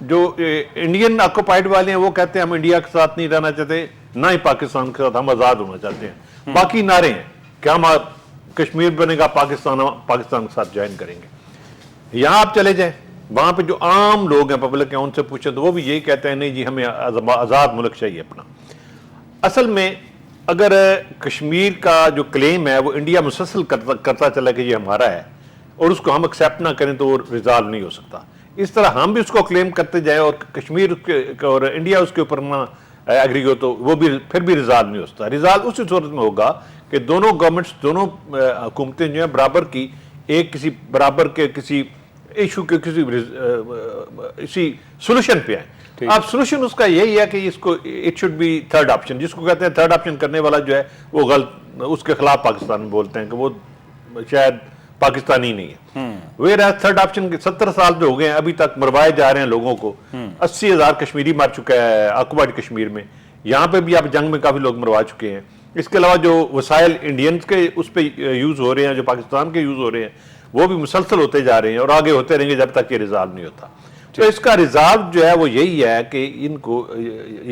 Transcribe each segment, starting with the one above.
جو Indian occupied والے ہیں وہ کہتے ہیں ہم انڈیا کے ساتھ نہیں رہنا چاہتے، نہ ہی پاکستان کے ساتھ، ہم آزاد ہونا چاہتے ہیں. باقی نعرے ہیں کہ ہم کشمیر بنے گا پاکستان کے ساتھ جوائن کریں گے. یہاں آپ چلے جائیں، وہاں پہ جو عام لوگ ہیں پبلک ہیں ان سے پوچھیں تو وہ بھی یہی کہتے ہیں نہیں جی ہمیں آزاد ملک چاہیے اپنا. اصل میں اگر کشمیر کا جو کلیم ہے وہ انڈیا مسلسل کرتا چلا کہ یہ ہمارا ہے اور اس کو ہم ایکسیپٹ نہ کریں تو وہ ریزالو نہیں ہو سکتا. اس طرح ہم بھی اس کو کلیم کرتے جائیں اور کشمیر اور انڈیا اس کے اوپر نہ ایگری ہو تو وہ بھی پھر بھی ریزالو نہیں ہو سکتا. ریزالو اسی صورت میں ہوگا کہ دونوں گورنمنٹس، دونوں حکومتیں جو ہیں برابر کی ایک کسی برابر کے کسی ایشو کے کسی سولوشن پہ آئیں. اب سولوشن اس کا یہی ہے کہ اس کو it should be third option, جس کو کہتے ہیں تھرڈ آپشن کرنے والا جو ہے وہ غلط، اس کے خلاف پاکستان میں بولتے ہیں کہ وہ شاید پاکستانی نہیں ہے. ویئر تھرڈ آپشن کے 70 سال جو ہو گئے ہیں ابھی تک مروائے جا رہے ہیں لوگوں کو. 80,000 کشمیری مر چکا ہے آکوپائڈ کشمیر میں. یہاں پہ بھی آپ جنگ میں کافی لوگ مروا چکے ہیں. اس کے علاوہ جو وسائل انڈینز کے اس پہ یوز ہو رہے ہیں، جو پاکستان کے یوز ہو رہے ہیں، وہ بھی مسلسل ہوتے جا رہے ہیں اور آگے ہوتے رہیں گے جب تک یہ ریزالو نہیں ہوتا. تو اس کا ریزالو جو ہے وہ یہی ہے کہ ان کو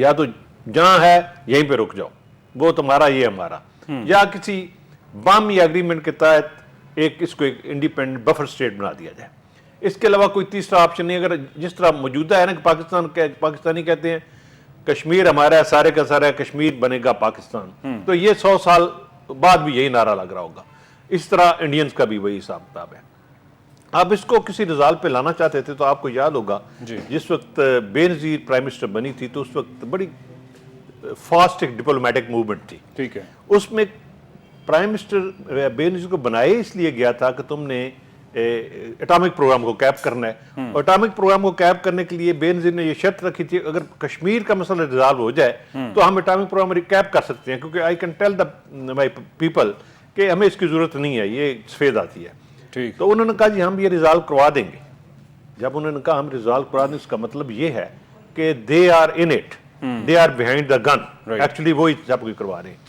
یا تو جہاں ہے یہیں پہ رک جاؤ، وہ تمہارا یہ ہمارا، یا کسی بامی ایگریمنٹ کے تحت اس کو ایک انڈیپینڈنٹ بفر اسٹیٹ بنا دیا جائے. اس کے علاوہ کوئی تیسرا آپشن نہیں. اگر جس طرح موجودہ ہے نا کہ پاکستانی کہتے ہیں کشمیر ہمارا ہے، سارے کا سارا کشمیر بنے گا پاکستان، تو یہ 100 سال بعد بھی یہی نعرہ لگ رہا ہوگا. اس طرح انڈینز کا بھی وہی حساب کتاب ہے. آپ اس کو کسی رزالٹ پہ لانا چاہتے تھے تو آپ کو یاد ہوگا جس وقت بے نظیر پرائم منسٹر بنی تھی تو اس وقت بڑی فاسٹ ایک ڈپلومیٹک موومنٹ تھی. ٹھیک ہے. اس میں پرائم منسٹر بے نظیر کو بنائے اس لیے گیا تھا کہ تم نے اٹامک پروگرام کو کیپ کرنا ہے، اور اٹامک پروگرام کو کیپ کرنے کے لیے بے نظیر نے یہ شرط رکھی تھی اگر کشمیر کا مسئلہ ریزالو ہو جائے تو ہم اٹامک پروگرام کیپ کر سکتے ہیں، کیونکہ I can tell the my people کہ ہمیں اس کی ضرورت نہیں ہے، یہ سفید آتی ہے. تو انہوں نے کہا جی ہم یہ ریزالو کروا دیں گے. جب انہوں نے کہا ہم ریزالو کروا دیں، اس کا مطلب یہ ہے کہ they are in it, they are behind the gun. Actually وہی سب کوئی کروا رہے ہیں.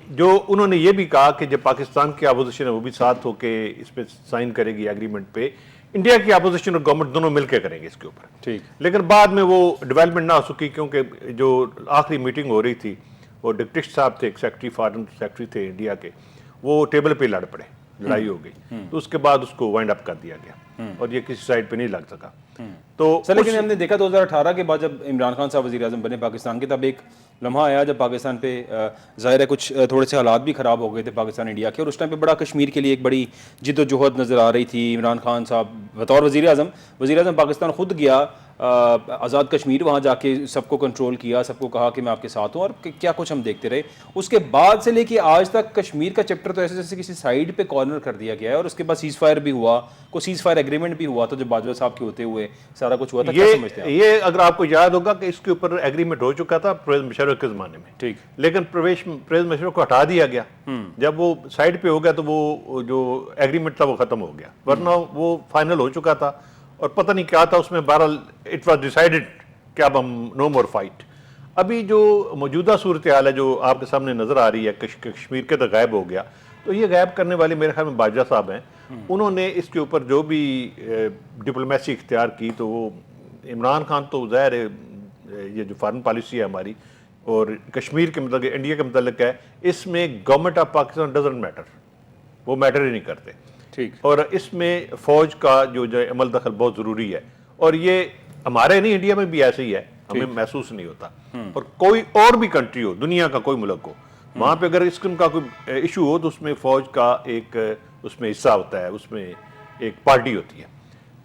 جو انہوں نے یہ بھی کہا کہ جب پاکستان کی اپوزیشن ہے وہ بھی ساتھ ہو کے اس پہ سائن کرے گی ایگریمنٹ پہ، انڈیا کی اپوزیشن اور گورنمنٹ دونوں مل کے کریں گے اس کے اوپر. ٹھیک. لیکن بعد میں وہ ڈیولپمنٹ نہ ہو سکی کیونکہ جو آخری میٹنگ ہو رہی تھی وہ ڈکٹسٹ صاحب تھے، ایک سیکرٹری فارن سیکرٹری تھے انڈیا کے، وہ ٹیبل پہ لڑ پڑے، لڑائی ہو گئی، تو اس کے بعد اس کو وائنڈ اپ کر دیا گیا اور یہ کسی سائڈ پہ نہیں لگ سکا. تو سر لیکن ہم نے دیکھا 2018 کے بعد جب عمران خان صاحب وزیر اعظم بنے پاکستان کے، تب ایک لمحہ آیا جب پاکستان پہ ظاہر ہے کچھ تھوڑے سے حالات بھی خراب ہو گئے تھے پاکستان انڈیا کے، اور اس ٹائم پہ بڑا کشمیر کے لیے ایک بڑی جد و جہد نظر آ رہی تھی. عمران خان صاحب بطور وزیر اعظم پاکستان خود گیا آزاد کشمیر، وہاں جا کے سب کو کنٹرول کیا، سب کو کہا کہ میں آپ کے ساتھ ہوں، اور کیا کچھ ہم دیکھتے رہے. اس کے بعد سے لے کے آج تک کشمیر کا چیپٹر تو ایسے جیسے کسی سائیڈ پہ کارنر کر دیا گیا ہے، اور اس کے بعد سیز فائر بھی ہوا، کوئی سیز فائر ایگریمنٹ بھی ہوا تھا جو باجوہ صاحب کے ہوتے ہوئے سارا کچھ ہوا تھا. کیا سمجھتے ہیں یہ اگر آپ کو یاد ہوگا کہ اس کے اوپر ایگریمنٹ ہو چکا تھا پرویز مشرف کے زمانے میں. ٹھیک. لیکن پرویز مشرف کو ہٹا دیا گیا. جب وہ سائیڈ پہ ہو گیا تو وہ جو ایگریمنٹ تھا وہ ختم ہو گیا، ورنہ وہ فائنل ہو چکا تھا اور پتہ نہیں کیا تھا اس میں. بہرحال اٹ واز ڈیسائیڈڈ کہ اب ہم نو مور فائٹ. ابھی جو موجودہ صورتحال ہے جو آپ کے سامنے نظر آ رہی ہے، کشمیر کے تو غائب ہو گیا، تو یہ غائب کرنے والے میرے خیال میں باجوہ صاحب ہیں. انہوں نے اس کے اوپر جو بھی ڈپلومیسی اختیار کی، تو وہ عمران خان تو ظاہر ہے یہ جو فارن پالیسی ہے ہماری اور کشمیر کے متعلق انڈیا کے متعلق ہے، اس میں government of Pakistan doesn't matter, وہ میٹر ہی نہیں کرتے. ٹھیک. اور اس میں فوج کا جو عمل دخل بہت ضروری ہے، اور یہ ہمارے نہیں انڈیا میں بھی ایسے ہی ہے، ہمیں محسوس نہیں ہوتا. اور کوئی اور بھی کنٹری ہو، دنیا کا کوئی ملک ہو، وہاں پہ اگر اس قسم کا کوئی ایشو ہو تو اس میں فوج کا ایک اس میں حصہ ہوتا ہے، اس میں ایک پارٹی ہوتی ہے،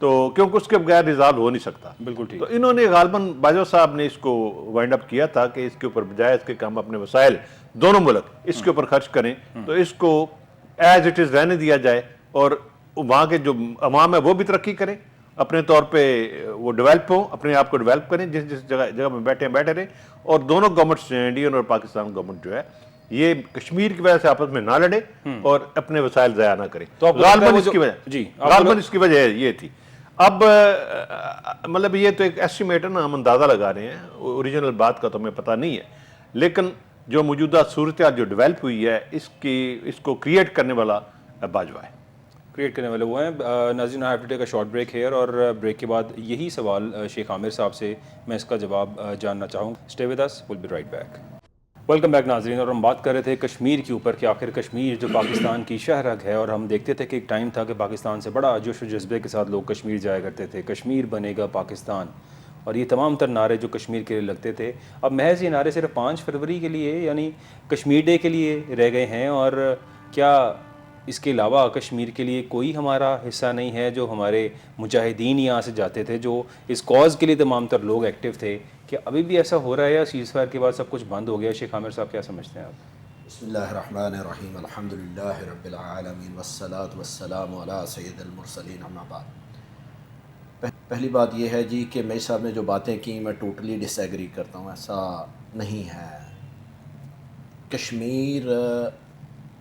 تو کیونکہ اس کے بغیر ریزالو ہو نہیں سکتا. بالکل ٹھیک. تو انہوں نے غالباً باجوہ صاحب نے اس کو وائنڈ اپ کیا تھا کہ اس کے اوپر بجائے اس کے کہ ہم اپنے وسائل دونوں ملک اس کے اوپر خرچ کریں تو اس کو ایز اٹ از رہنے دیا جائے، اور وہاں کے جو عوام ہے وہ بھی ترقی کریں، اپنے طور پہ وہ ڈیولپ ہوں، اپنے آپ کو ڈیولپ کریں، جس جگہ میں بیٹھے رہیں، اور دونوں گورنمنٹس انڈین اور پاکستان گورنمنٹ جو ہے یہ کشمیر کی وجہ سے آپس میں نہ لڑے اور اپنے وسائل ضائع نہ کریں. غالباً اس کی وجہ یہ تھی. اب مطلب یہ تو ایک ایسٹیمیٹ ہے نا، ہم اندازہ لگا رہے ہیں، اوریجنل بات کا تو ہمیں پتہ نہیں ہے، لیکن جو موجودہ صورتحال جو ڈیولپ ہوئی ہے اس کو کریٹ کرنے والا باجوہ ہے. کریٹ کرنے والے وہ ہیں. ناظرین I have to take a short break here, اور بریک کے بعد یہی سوال شیخ عامر صاحب سے میں اس کا جواب جاننا چاہوں. Stay with us, will be right back. Welcome back ناظرین. اور ہم بات کر رہے تھے کشمیر کے اوپر کہ آخر کشمیر جو پاکستان کی شہرگ ہے, اور ہم دیکھتے تھے کہ ایک ٹائم تھا کہ پاکستان سے بڑا جوش و جذبے کے ساتھ لوگ کشمیر جایا کرتے تھے, کشمیر بنے گا پاکستان, اور یہ تمام تر نعرے جو کشمیر کے لیے لگتے تھے اب محض یہ نعرے صرف 5 فروری کے لیے یعنی کشمیر ڈے کے لیے رہ گئے ہیں. اور کیا اس کے علاوہ کشمیر کے لیے کوئی ہمارا حصہ نہیں ہے؟ جو ہمارے مجاہدین یہاں سے جاتے تھے, جو اس کاز کے لیے تمام تر لوگ ایکٹیو تھے, کہ ابھی بھی ایسا ہو رہا ہے یا سیز فائر کے بعد سب کچھ بند ہو گیا؟ شیخ عامر صاحب کیا سمجھتے ہیں آپ؟ بسم اللہ الرحمن الرحیم, الحمدللہ رب العالمین والصلاة والسلام علی سید المرسلین, اما بعد. پہلی بات یہ ہے جی کہ میری صاحب نے جو باتیں کی میں ٹوٹلی ڈس ایگری کرتا ہوں. ایسا نہیں ہے. کشمیر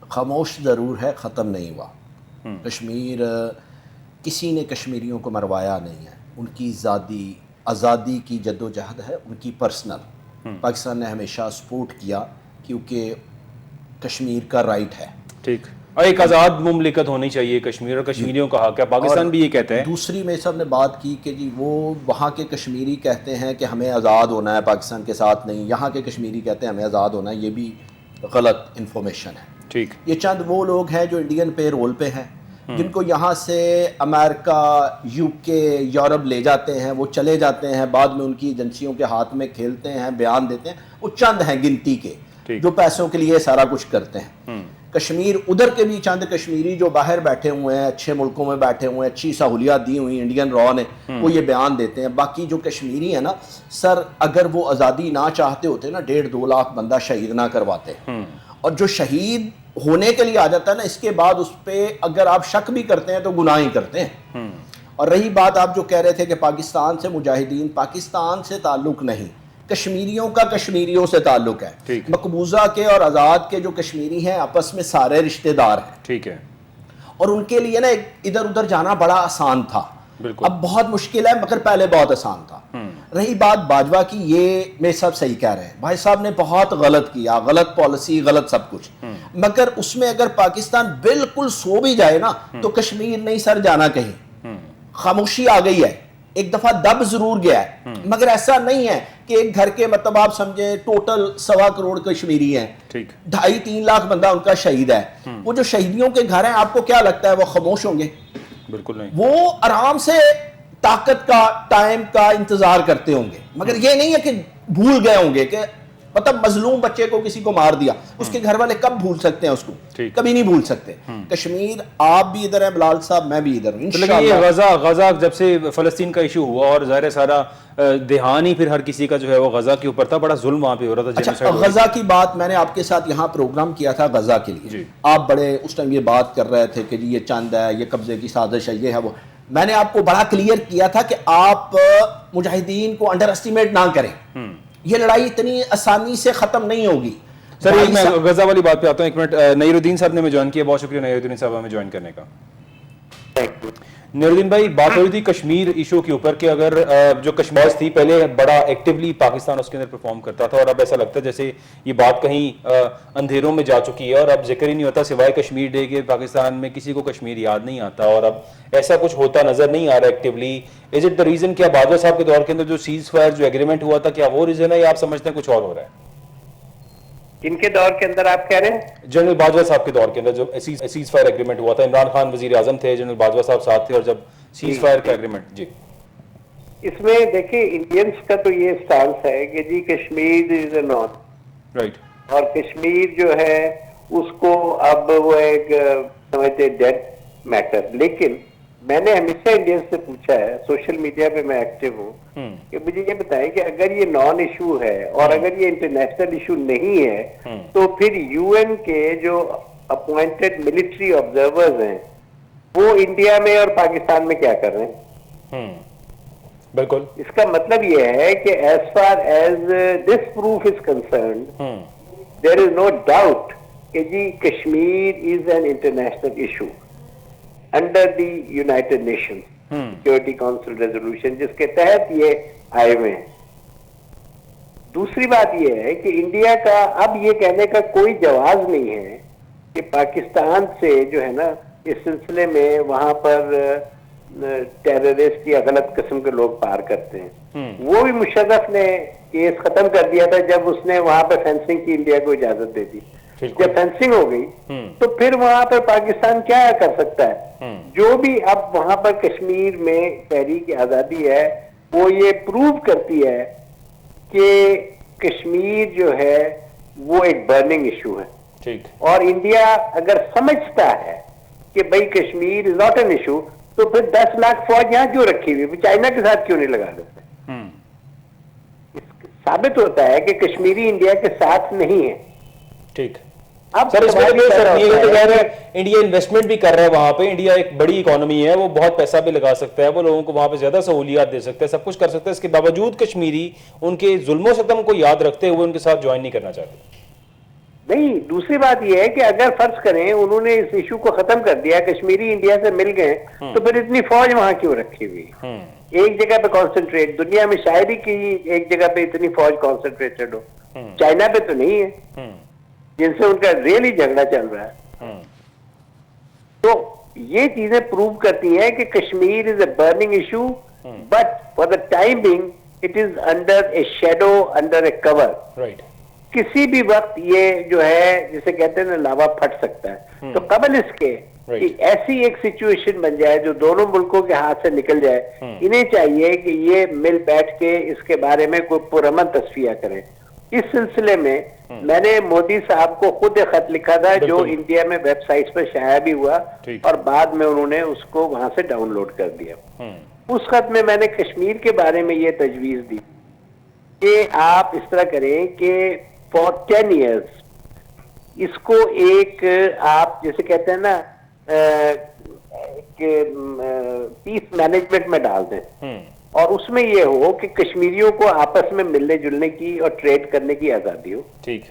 خاموش ضرور ہے, ختم نہیں ہوا. کشمیر کسی نے کشمیریوں کو مروایا نہیں ہے. ان کی آزادی کی جد و جہد ہے, ان کی پرسنل. پاکستان نے ہمیشہ سپورٹ کیا کیونکہ کشمیر کا رائٹ ہے. ٹھیک, اور ایک آزاد مملکت ہونی چاہیے کشمیر, اور کشمیریوں کا حق ہے. پاکستان بھی یہ کہتے ہیں. دوسری میرے صاحب نے بات کی کہ جی وہ وہاں کے کشمیری کہتے ہیں کہ ہمیں آزاد ہونا ہے, پاکستان کے ساتھ نہیں. یہاں کے کشمیری کہتے ہیں ہمیں آزاد ہونا ہے. یہ بھی غلط انفارمیشن ہے. ٹھیک, یہ چند وہ لوگ ہیں جو انڈین پے رول پہ ہیں, جن کو یہاں سے امریکہ, یو کے, یورپ لے جاتے ہیں, وہ چلے جاتے ہیں, بعد میں ان کی ایجنسیوں کے ہاتھ میں کھیلتے ہیں, بیان دیتے ہیں. وہ چند ہیں گنتی کے جو پیسوں کے لیے سارا کچھ کرتے ہیں. کشمیر ادھر کے بھی چند کشمیری جو باہر بیٹھے ہوئے ہیں, اچھے ملکوں میں بیٹھے ہوئے ہیں, اچھی سہولیات دی ہوئی انڈین را نے, وہ یہ بیان دیتے ہیں. باقی جو کشمیری ہیں نا سر, اگر وہ آزادی نہ چاہتے ہوتے نا 1.5-2 لاکھ بندہ شہید نہ کرواتے. اور جو شہید ہونے کے لیے آ جاتا ہے نا, اس کے بعد اس پہ اگر آپ شک بھی کرتے ہیں تو گناہ ہی کرتے ہیں. اور رہی بات آپ جو کہہ رہے تھے کہ پاکستان سے مجاہدین, پاکستان سے تعلق نہیں, کشمیریوں کا کشمیریوں سے تعلق ہے. مقبوضہ کے اور آزاد کے جو کشمیری ہیں آپس میں سارے رشتہ دار ہیں. ٹھیک ہے, اور ان کے لیے نا ادھر ادھر جانا بڑا آسان تھا. اب بہت مشکل ہے, مگر پہلے بہت آسان تھا. رہی بات باجوہ کی, یہ میں سب صحیح کہہ رہے ہیں, بھائی صاحب نے بہت غلط کیا, غلط پالیسی, غلط سب کچھ. مگر اس میں اگر پاکستان بالکل سو بھی جائے نا تو کشمیر نہیں سر جانا کہیں. خاموشی آ گئی ہے, ایک دفعہ دب ضرور گیا ہے, مگر ایسا نہیں ہے کہ ایک گھر کے مطلب آپ سمجھیں ٹوٹل 1.25 کروڑ کشمیری ہیں, 2.5-3 لاکھ بندہ ان کا شہید ہے. وہ جو شہیدیوں کے گھر ہیں, آپ کو کیا لگتا ہے وہ خاموش ہوں گے؟ بالکل نہیں. وہ آرام سے طاقت کا, ٹائم کا انتظار کرتے ہوں گے. مگر یہ نہیں ہے کہ بھول گئے ہوں گے کہ مطلب مظلوم بچے کو کسی کو مار دیا, اس کے گھر والے کب بھول سکتے ہیں اس کو؟ کبھی نہیں بھول سکتے. کشمیر آپ بھی ادھر ہیں بلال صاحب, میں بھی ادھر ہوں. لیکن یہ غزہ جب سے فلسطین کا ایشو ہوا, اور ظاہر سارا دھیان ہی پھر ہر کسی کا جو ہے وہ غزہ کے اوپر تھا, بڑا ظلم وہاں پہ ہو رہا تھا. اچھا, غزہ کی بات میں نے آپ کے ساتھ یہاں پروگرام کیا تھا غزہ کے لیے. آپ بڑے اس ٹائم یہ بات کر رہے تھے کہ جی یہ چند ہے, یہ قبضے کی سازش ہے, یہ ہے وہ. میں نے آپ کو بڑا کلیئر کیا تھا کہ آپ مجاہدین کو انڈر اسٹیمیٹ نہ کریں. یہ لڑائی اتنی آسانی سے ختم نہیں ہوگی. سر میں غزہ والی بات پہ آتا ہوں, 1 منٹ. نیر الدین صاحب نے ہمیں جوائن کیا, بہت شکریہ نیر الدین صاحب ہمیں جوائن کرنے کا. نیر الدین بھائی, بات ہو رہی تھی کشمیر ایشو کے اوپر کہ اگر جو کشمیر تھی پہلے بڑا ایکٹیولی پاکستان اس کے اندر پرفارم کرتا تھا, اور اب ایسا لگتا ہے جیسے یہ بات کہیں اندھیروں میں جا چکی ہے, اور اب ذکر ہی نہیں ہوتا سوائے کشمیر ڈے کے. پاکستان میں کسی کو کشمیر یاد نہیں آتا, اور اب ایسا کچھ ہوتا نظر نہیں آ رہا actually. Is it the reason کیا باجوہ صاحب کے دور کے اندر جو سیز فائر جو ایگریمنٹ ہوا تھا, کیا وہ ریزن ہے, یا آپ سمجھتے ہیں کچھ اور ہو رہا ہے؟ کن کے دور کے اندر آپ کہہ رہے ہیں؟ جنرل باجوہ صاحب کے دور کے اندر جو سیز فائر ایگریمنٹ ہوا تھا, عمران خان وزیر اعظم تھے, جنرل باجوہ صاحب ساتھ تھے, اور جب سیز فائر کا ایگریمنٹ. جی, اس میں دیکھیں انڈینس کا تو یہ سٹانس ہے کہ جی Kashmir is a north, right, اور کشمیر جو ہے اس کو اب وہ ایک سمجھتے ڈیڈ میٹر. لیکن میں نے ہمیشہ انڈین سے پوچھا ہے, سوشل میڈیا پہ میں ایکٹیو ہوں, کہ مجھے یہ بتائیں کہ اگر یہ نان ایشو ہے اور اگر یہ انٹرنیشنل ایشو نہیں ہے, تو پھر یو این کے جو اپوائنٹڈ ملٹری آبزرورز ہیں وہ انڈیا میں اور پاکستان میں کیا کر رہے ہیں؟ بالکل. اس کا مطلب یہ ہے کہ as far as this proof is concerned, there is no doubt کہ جی Kashmir is an international issue under the United Nation security council resolution, جس کے تحت یہ آئے ہوئے ہیں. دوسری بات یہ ہے کہ انڈیا کا اب یہ کہنے کا کوئی جواز نہیں ہے کہ پاکستان سے جو ہے نا اس سلسلے میں وہاں پر ٹیررسٹ یا غلط قسم کے لوگ پار کرتے ہیں. وہ بھی مشرف نے کیس ختم کر دیا تھا جب اس نے وہاں پہ فینسنگ کی انڈیا کو اجازت دے دی. جب فینسنگ ہو گئی تو پھر وہاں پر پاکستان کیا کر سکتا ہے؟ جو بھی اب وہاں پر کشمیر میں تحریک آزادی ہے وہ یہ پروو کرتی ہے کہ کشمیر جو ہے وہ ایک برننگ ایشو ہے. اور انڈیا اگر سمجھتا ہے کہ بھائی Kashmir is not an issue تو پھر 10 لاکھ فوج یہاں کیوں رکھی ہوئی؟ وہ چائنا کے ساتھ کیوں نہیں لگا دیتے؟ ثابت ہوتا ہے کہ کشمیری انڈیا کے ساتھ نہیں ہے. ٹھیک. اب سر اس میں یہ تو کہہ رہے ہیں انڈیا انویسٹمنٹ بھی کر رہا ہے وہاں پہ. انڈیا ایک بڑی اکانومی ہے, وہ بہت پیسہ بھی لگا سکتا ہے, وہ لوگوں کو وہاں پہ زیادہ سہولیات دے سکتا ہے, سب کچھ کر سکتا ہے. اس کے باوجود کشمیری ان کے ظلم و ستم کو یاد رکھتے ہوئے ان کے ساتھ جوائن نہیں کرنا چاہتے. نہیں, دوسری بات یہ ہے کہ اگر فرض کریں انہوں نے اس ایشو کو ختم کر دیا, کشمیری انڈیا سے مل گئے, تو پھر اتنی فوج وہاں کیوں رکھی ہوئی؟ ایک جگہ پہ کانسنٹریٹ, دنیا میں شاید ہی کہ ایک جگہ پہ اتنی فوج کانسنٹریٹڈ ہو. چائنا پہ تو نہیں ہے جن سے ان کا ریئلی جھگڑا چل رہا ہے. تو یہ چیزیں پروو کرتی ہیں کہ Kashmir is a burning issue, but for the time being it is under a shadow, under a cover. Right. کسی بھی وقت یہ جو ہے جسے کہتے ہیں نا لاوا پھٹ سکتا ہے. تو قبل اس کے کہ ایسی ایک سچویشن بن جائے جو دونوں ملکوں کے ہاتھ سے نکل جائے, انہیں چاہیے کہ یہ مل بیٹھ کے اس کے بارے میں کوئی پرامن تصفیہ کریں. اس سلسلے میں میں نے مودی صاحب کو خود ایک خط لکھا تھا جو انڈیا میں ویب سائٹس پر شائع بھی ہوا, اور بعد میں انہوں نے اس کو وہاں سے ڈاؤن لوڈ کر دیا. اس خط میں میں نے کشمیر کے بارے میں یہ تجویز دی کہ آپ اس طرح کریں کہ فار 10 ایئرس اس کو ایک آپ جیسے کہتے ہیں نا پیس مینجمنٹ میں ڈال دیں, اور اس میں یہ ہو کہ کشمیریوں کو آپس میں ملنے جلنے کی اور ٹریڈ کرنے کی آزادی ہو. ٹھیک.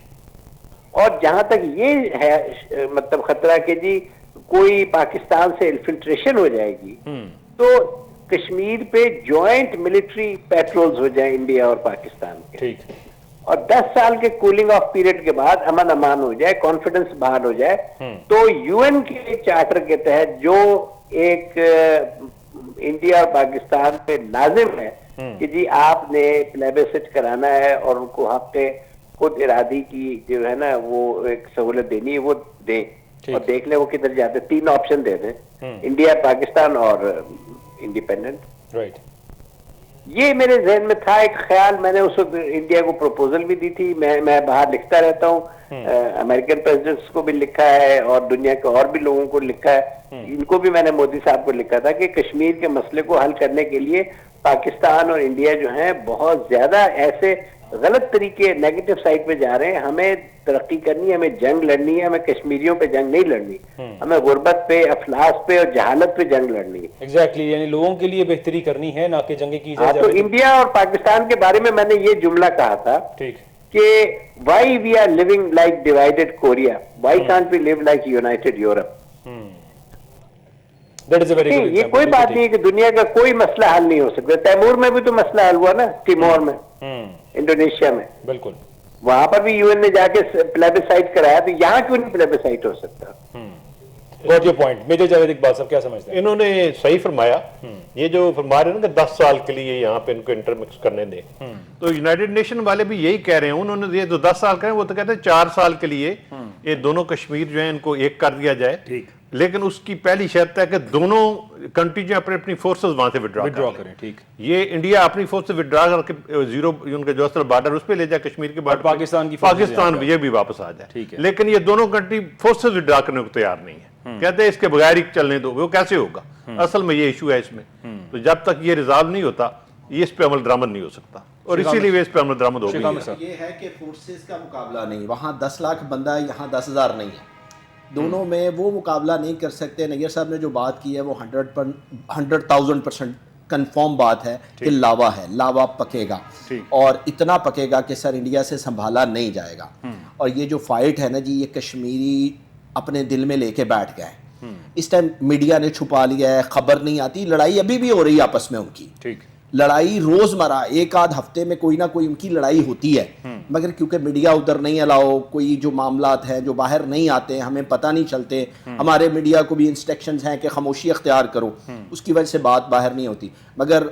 اور جہاں تک یہ ہے مطلب خطرہ کہ جی کوئی پاکستان سے انفلٹریشن ہو جائے گی, تو کشمیر پہ جوائنٹ ملٹری پیٹرولز ہو جائیں انڈیا اور پاکستان کے. ٹھیک. اور 10 سال کے کولنگ آف پیریڈ کے بعد امن امان ہو جائے, کانفیڈنس بحال ہو جائے, تو یو این کے چارٹر کے تحت جو ایک انڈیا اور پاکستان پہ لازم ہے کہ جی آپ نے پلیبسٹ کرانا ہے اور ان کو حق خود ارادی کی جو ہے نا وہ ایک سہولت دینی ہے, وہ دیں اور دیکھ لیں وہ کدھر جاتے. 3 آپشن دے دیں, انڈیا, پاکستان اور انڈیپینڈنٹ. رائٹ. یہ میرے ذہن میں تھا ایک خیال. میں نے اس وقت انڈیا کو پروپوزل بھی دی تھی. میں باہر لکھتا رہتا ہوں, امریکن پریزیڈنٹس کو بھی لکھا ہے اور دنیا کے اور بھی لوگوں کو لکھا ہے. ان کو بھی میں نے مودی صاحب کو لکھا تھا کہ کشمیر کے مسئلے کو حل کرنے کے لیے پاکستان اور انڈیا جو ہیں بہت زیادہ ایسے غلط طریقے نیگیٹو سائڈ پہ جا رہے ہیں. ہمیں ترقی کرنی ہے, ہمیں جنگ لڑنی ہے, ہمیں کشمیریوں پہ جنگ نہیں لڑنی, ہمیں غربت پہ, افلاس پہ اور جہالت پہ جنگ لڑنی ہے. ایگزیکٹلی, یعنی لوگوں کے لیے بہتری کرنی ہے, نہ کہ جنگیں کی جائے. تو انڈیا اور پاکستان کے بارے میں میں نے یہ جملہ کہا تھا کہ why we are living like divided Korea, why can't we live like united Europe. یہ کوئی بات نہیں ہے کہ دنیا کا کوئی مسئلہ حل نہیں ہو سکتا. تیمور میں بھی تو مسئلہ حل ہوا نا, تیمور میں, انڈونیشیا میں. بالکل. وہاں پر بھی یو این نے جا کے پلیبسائٹ کرایا, تو یہاں کیوں نہیں پلیبسائٹ ہو سکتا؟ Got your point. Major Javed Iqbal Sahab کیا سمجھتے ہیں؟ انہوں نے صحیح فرمایا. یہ جو فرما رہے ہیں نا کہ 10 سال کے لیے یہاں پہ ان کو انٹرمکس کرنے دیں, تو یونائٹڈ نیشن والے بھی یہی کہہ رہے ہیں. انہوں نے یہ جو 10 سال کریں, وہ تو کہتے ہیں 4 سال کے لیے یہ دونوں کشمیر جو ہیں ان کو ایک کر دیا جائے. لیکن اس کی پہلی شرط ہے کہ دونوں کنٹری جو اپنی فورسز وہاں سے وڈرا کریں. ٹھیک. یہ انڈیا اپنی فورس سے وڈرا کر کے زیرو ان کا جو اصل بارڈر اس پہ لے جائے, کشمیر کے بارڈر, پاکستان یہ بھی واپس آ جائے. لیکن یہ دونوں کنٹری فورسز وڈرا کرنے کو تیار نہیں ہے. کہتے ہیں اس کے بغیر ہی چلنے دو, وہ کیسے ہوگا؟ اصل میں یہ ایشو ہے اس میں. تو جب تک یہ ریزالو نہیں ہوتا, یہ اس پہ عمل درآمد نہیں ہو سکتا, اور اسی لیے اس پہ عمل درآمد ہو گئی. یہ ہے کہ فورسز کا مقابلہ نہیں, وہاں 10 لاکھ بندہ, یہاں 10,000 نہیں ہے. دونوں میں وہ مقابلہ نہیں کر سکتے. نیر صاحب نے جو بات کی ہے وہ 100,000% کنفرم بات ہے کہ لاوا ہے, لاوا پکے گا, اور اتنا پکے گا کہ سر انڈیا سے سنبھالا نہیں جائے گا. اور یہ جو فائٹ ہے نا جی, یہ کشمیری اپنے دل میں لے کے بیٹھ گئے. اس ٹائم میڈیا نے چھپا لیا ہے, خبر نہیں آتی, لڑائی ابھی بھی ہو رہی ہے آپس میں ان کی. لڑائی روزمرہ ایک آدھ ہفتے میں کوئی نہ کوئی ان کی لڑائی ہوتی ہے, مگر کیونکہ میڈیا ادھر نہیں الاؤ, کوئی جو معاملات ہیں جو باہر نہیں آتے, ہمیں پتہ نہیں چلتے, ہمارے میڈیا کو بھی انسٹرکشنز ہیں کہ خاموشی اختیار کرو, اس کی وجہ سے بات باہر نہیں ہوتی. مگر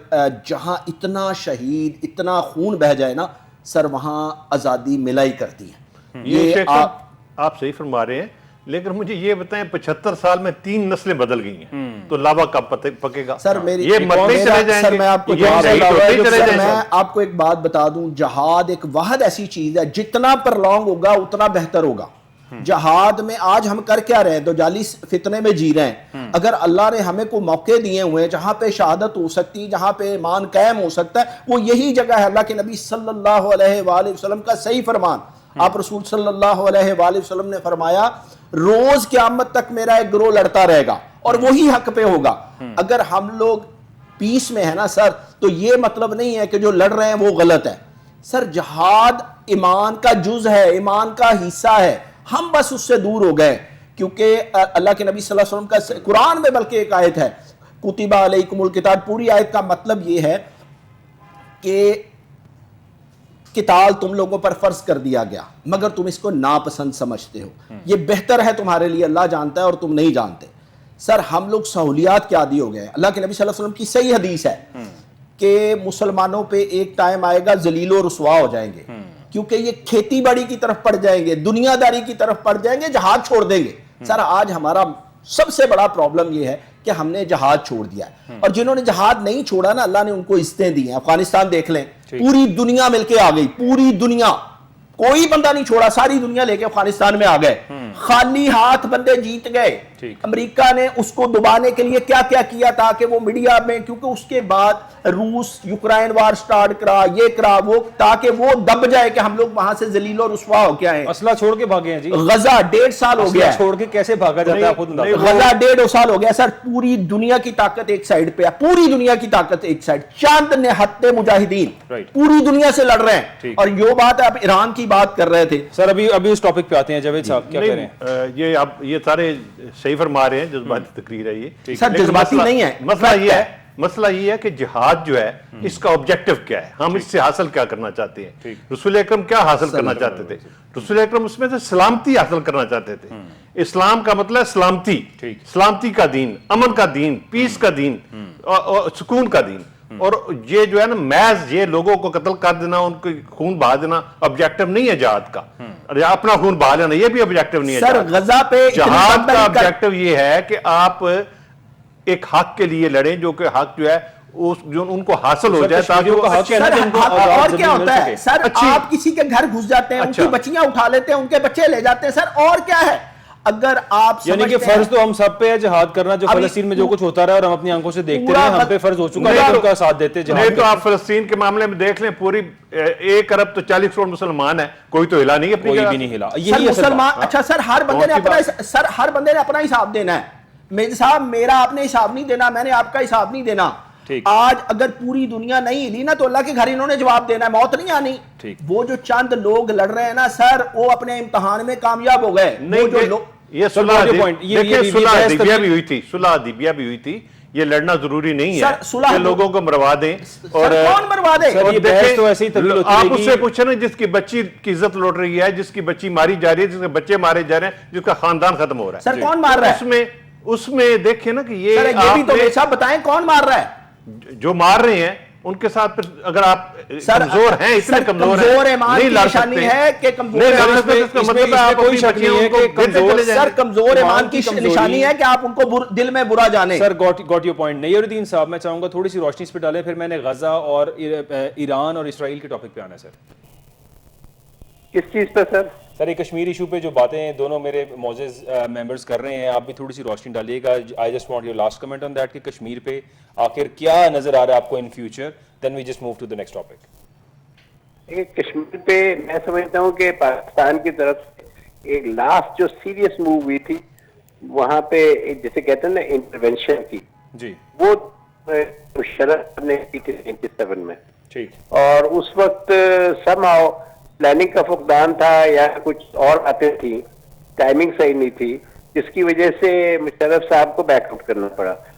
جہاں اتنا شہید, اتنا خون بہہ جائے نا سر, وہاں آزادی ملا ہی کرتی ہے. یہ آپ صحیح فرما رہے ہیں, لیکن مجھے یہ بتائیں 75 سال میں 3 نسلیں بدل گئی ہیں, تو لابا کب پکے گا؟ سر میری یہ مرتے چلے جائیں گے, میں آپ کو ایک بات بتا دوں, جہاد ایک واحد ایسی چیز ہے جتنا پرلونگ ہوگا اتنا بہتر ہوگا. جہاد میں آج ہم کر کیا رہے ہیں, تو جعلی فتنے میں جی رہے ہیں. اگر اللہ نے ہمیں کوئی موقع دیے ہوئے ہیں جہاں پہ شہادت ہو سکتی, جہاں پہ ایمان قائم ہو سکتا ہے, وہ یہی جگہ ہے. اللہ کے نبی صلی اللہ علیہ وآلہ وسلم کا صحیح فرمان, آپ رسول صلی اللہ علیہ وآلہ وسلم نے فرمایا روز قیامت تک میرا ایک گروہ لڑتا رہے گا اور وہی حق پہ ہوگا. اگر ہم لوگ پیس میں ہیں نا سر, تو یہ مطلب نہیں ہے کہ جو لڑ رہے ہیں وہ غلط ہے. سر جہاد ایمان کا جز ہے, ایمان کا حصہ ہے, ہم بس اس سے دور ہو گئے. کیونکہ اللہ کے نبی صلی اللہ علیہ وسلم کا قرآن میں بلکہ ایک آیت ہے, کتب علیکم القتال, پوری آیت کا مطلب یہ ہے کہ قتال تم لوگوں پر فرض کر دیا گیا مگر تم اس کو ناپسند سمجھتے ہو, یہ بہتر ہے تمہارے لیے, اللہ جانتا ہے اور تم نہیں جانتے. سر ہم لوگ سہولیات کے عادی ہو گئے. اللہ کے نبی صلی اللہ علیہ وسلم کی صحیح حدیث ہے کہ مسلمانوں پہ ایک ٹائم آئے گا ذلیل و رسوا ہو جائیں گے, کیونکہ یہ کھیتی باڑی کی طرف پڑ جائیں گے, دنیا داری کی طرف پڑ جائیں گے, جہاد چھوڑ دیں گے. سر آج ہمارا سب سے بڑا پرابلم یہ ہے کہ ہم نے جہاد چھوڑ دیا ہے, اور جنہوں نے جہاد نہیں چھوڑا نا اللہ نے ان کو عزتیں دی ہیں. افغانستان دیکھ لیں, پوری دنیا مل کے آ گئی, پوری دنیا, کوئی بندہ نہیں چھوڑا, ساری دنیا لے کے افغانستان میں آ گئے. خالی ہاتھ بندے جیت گئے. امریکہ نے اس کو دبانے کے لیے کیا کیا کیا تاکہ وہ میڈیا میں, کیونکہ اس کے بعد روس یوکرائن وار سٹارٹ کرا, یہ کرا وہ, تاکہ وہ دب جائے کہ ہم لوگ وہاں سے ذلیل و رسوا ہو کے آئے. اسلحہ چھوڑ کے بھاگے ہیں جی. غزہ 1.5 سال ہو گیا, چھوڑ کے کیسے بھاگا جاتا ہے خود اندازہ. غزہ 1.5 سال ہو گیا سر. پوری دنیا کی طاقت ایک سائیڈ پہ ہے, پوری دنیا کی طاقت ایک سائیڈ, چند نہتے مجاہدین پوری دنیا سے لڑ رہے ہیں. اور یہ بات ہے, آپ ایران کی بات کر رہے تھے سر, ابھی اس ٹاپک پہ آتے ہیں. جاوید صاحب کیا کہہ رہے ہیں؟ یہ سارے صحیح فرما رہے ہیں, جذباتی تقریر ہے یہ. سر جذباتی نہیں ہے, مسئلہ یہ ہے کہ جہاد جو ہے اس کا آبجیکٹو کیا ہے, ہم اس سے حاصل کیا کرنا چاہتے ہیں. رسول اکرم کیا حاصل کرنا چاہتے تھے؟ رسول اکرم اس میں سے سلامتی حاصل کرنا چاہتے تھے. اسلام کا مطلب ہے سلامتی, سلامتی کا دین, امن کا دین, پیس کا دین, اور سکون کا دین. اور یہ جو ہے نا محض یہ لوگوں کو قتل کر دینا, ان کو خون بہا دینا آبجیکٹو نہیں ہے جہاد کا. اپنا خون بہا لینا یہ بھی آبجیکٹو نہیں ہے. سر غزہ پہ جہاد کا آبجیکٹو یہ ہے کہ آپ ایک حق کے لیے لڑیں, جو کہ حق جو ہے جو ان کو حاصل ہو جائے تاکہ وہ اور کیا ہوتا ہے سر, آپ کسی کے گھر گھس جاتے ہیں, ان کی بچیاں اٹھا لیتے ہیں, ان کے بچے لے جاتے ہیں سر, اور کیا ہے. اگر آپ یعنی کہ فرض تو ہم سب پہ ہے جہاد کرنا, جو فلسطین میں جو کچھ ہوتا رہا اور ہم اپنی آنکھوں سے دیکھتے رہے, ہم پہ فرض ہو چکا ہے ان کا ساتھ دیتے جہاد. نہیں تو آپ فلسطین کے معاملے میں دیکھ لیں, پوری 1 ارب تو 40 کروڑ مسلمان ہیں, کوئی تو ہلا نہیں ہے, کوئی بھی نہیں ہلا. یہی مسلمان. اچھا سر, ہر بندے نے اپنا حساب دینا ہے. میرے صاحب میرا آپ نے حساب نہیں دینا, میں نے آپ کا حساب نہیں دینا. آج اگر پوری دنیا نہیں ہلی نا تو اللہ کے گھر انہوں نے جواب دینا ہے, موت نہیں آنی. وہ جو چند لوگ لڑ رہے ہیں نا سر, وہ اپنے امتحان میں کامیاب ہو گئے. یہ صلح حدیبیہ بھی ہوئی تھی, صلح حدیبیہ بھی ہوئی تھی. یہ لڑنا ضروری نہیں ہے کہ لوگوں کو مروا دیں. اور کون مروا دے؟ آپ اس سے پوچھیں نا جس کی بچی کی عزت لوٹ رہی ہے, جس کی بچی ماری جا رہی ہے, جس کے بچے مارے جا رہے ہیں, جس کا خاندان ختم ہو رہا ہے. سر کون مار رہا ہے اس میں دیکھیں نا کہ یہ بھی تو صاحب بتائیں کون مار رہا ہے. جو مار رہے ہیں ان کے ساتھ پھر اگر آپ کمزور ہیں, اتنے کمزور ہیں, نہیں لڑ سکتے ہیں کہ کمزور ایمان کی نشانی ہے کہ آپ ان کو دل میں برا جانیں. سر گاٹ یور پوائنٹ. نیور الدین صاحب میں چاہوں گا تھوڑی سی روشنی اس پہ ڈالیں, پھر میں نے غزہ اور ایران اور اسرائیل کے ٹاپک پہ آنا ہے. سر کس چیز پہ سر؟ سر یہ کشمیر ایشو پہ جو باتیں دونوں میرے معزز ممبرز کر رہے ہیں, آپ بھی تھوڑی سی روشنی ڈالیے گا. I just want your last comment on that کہ کشمیر پہ آخر کیا نظر آ رہا ہے آپ کو in future, then we just move to the next topic. Kashmir پہ میں سمجھتا ہوں کہ پاکستان کی طرف سے ایک لاسٹ جو سیریس موو ہوئی تھی وہاں پہ جیسے کہتے ہیں نا انٹروینشن کی, جی وہ مشرف نے کی تھی 97 میں. ٹھیک. اور اس وقت سم ہاؤ پلاننگ کا فقدان تھا یا کچھ اور باتیں تھیں, ٹائمنگ صحیح نہیں تھی, جس کی وجہ سے مشرف صاحب کو بیک آؤٹ کرنا پڑا.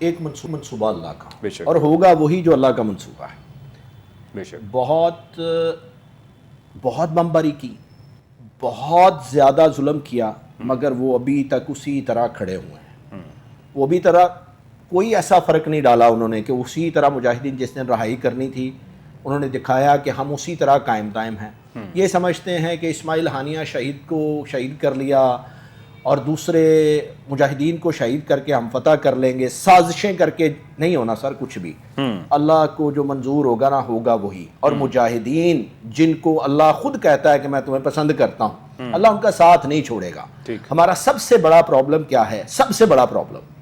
ایک منصوبہ اللہ کا، بے شک، اور ہوگا وہی جو اللہ کا منصوبہ ہے. بے شک. بہت بہت بمباری کی، بہت زیادہ ظلم کیا، مگر وہ ابھی تک اسی طرح کھڑے ہوئے ہیں. وہ ابھی طرح کوئی ایسا فرق نہیں ڈالا انہوں نے کہ اسی طرح مجاہدین جس نے رہائی کرنی تھی انہوں نے دکھایا کہ ہم اسی طرح قائم دائم ہیں. یہ سمجھتے ہیں کہ اسماعیل ہانیہ شہید کو شہید کر لیا اور دوسرے مجاہدین کو شہید کر کے ہم فتح کر لیں گے، سازشیں کر کے نہیں ہونا سر کچھ بھی. اللہ کو جو منظور ہوگا نا ہوگا وہی. اور مجاہدین جن کو اللہ خود کہتا ہے کہ میں تمہیں پسند کرتا ہوں، اللہ ان کا ساتھ نہیں چھوڑے گا. ہمارا سب سے بڑا پرابلم کیا ہے؟ سب سے بڑا پرابلم